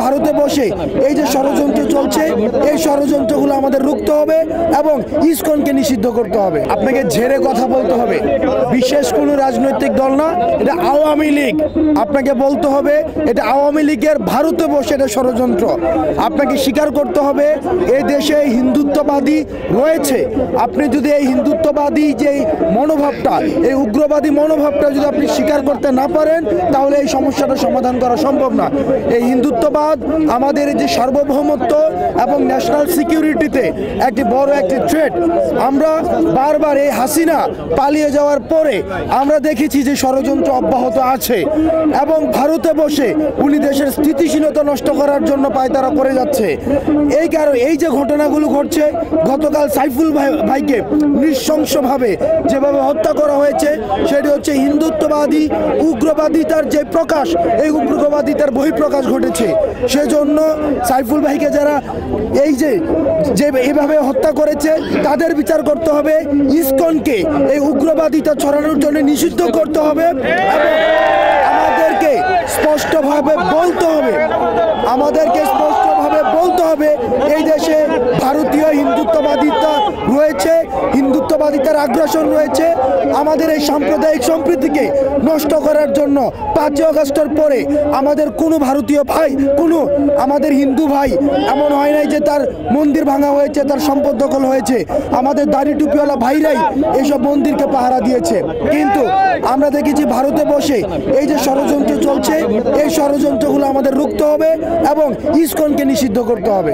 ভারতে বসে এই যে ষড়যন্ত্র চলছে, এই ষড়যন্ত্রগুলো আমাদের রুখতে হবে এবং ইসকনকে নিষিদ্ধ করতে হবে। আপনাকে ঝেড়ে কথা বলতে হবে, বিশেষ কোনো রাজনৈতিক দল না, এটা আওয়ামী লীগ। আপনাকে বলতে হবে এটা আওয়ামী লীগের ভারতে বসে এটা ষড়যন্ত্র। আপনাকে স্বীকার করতে হবে এই দেশে হিন্দুত্ববাদী রয়েছে। আপনি যদি এই হিন্দুত্ববাদী যে মনোভাবটা, এই উগ্রবাদী মনোভাবটা যদি আপনি স্বীকার করতে না পারেন, তাহলে এই সমস্যাটা সমাধান করা সম্ভব না। এই হিন্দুত্ববাদ আমাদের যে সার্বভৌমত্ব এবং ন্যাশনাল সিকিউরিটিতে একটি বড় একটি থ্রেট। আমরা বারবার এই হাসিনা পালিয়ে যাওয়ার পরে আমরা দেখেছি যে ষড়যন্ত্র অব্যাহত আছে এবং ভারতে বসে উনি দেশের স্থিতিশীলতা নষ্ট করার জন্য পায়তারা করে যাচ্ছে। এই কারণে এই যে ঘটনাগুলো ঘটছে, গতকাল সাইফুল ভাইকে নৃশংসভাবে যেভাবে হত্যা করা হয়েছে, সেটি হচ্ছে হিন্দুত্ববাদী উগ্রবাদিতার যে প্রকাশ, এই উগ্রবাদিতার বহিঃপ্রকাশ ঘটেছে। সেজন্য সাইফুল ভাইকে যারা এই যে এইভাবে হত্যা করেছে তাদের বিচার করতে হবে। ইসকনকে এই উগ্রবাদিতা ছড়ানোর জন্য নিষিদ্ধ করতে হবে এবং আমাদেরকে স্পষ্টভাবে বলতে হবে এই দেশে ভারতীয় হিন্দুত্ববাদিতা রয়েছে, হিন্দুত্ববাদিতার আগ্রাসন রয়েছে। আমাদের এই সাম্প্রদায়িক সম্প্রীতিকে নষ্ট করার জন্য 5 আগস্টের পরে আমাদের কোনো ভারতীয় ভাই, কোনো আমাদের হিন্দু ভাই এমন হয় নাই যে তার মন্দির ভাঙা হয়েছে, তার সম্পদ দখল হয়েছে। আমাদের দাড়ি টুপিওয়ালা ভাইরাই এইসব মন্দিরকে পাহারা দিয়েছে। কিন্তু আমরা দেখেছি ভারতে বসে এই যে ষড়যন্ত্র চলছে, এই ষড়যন্ত্রগুলো আমাদের রুখতে হবে এবং ইসকনকে নিষিদ্ধ করতে হবে।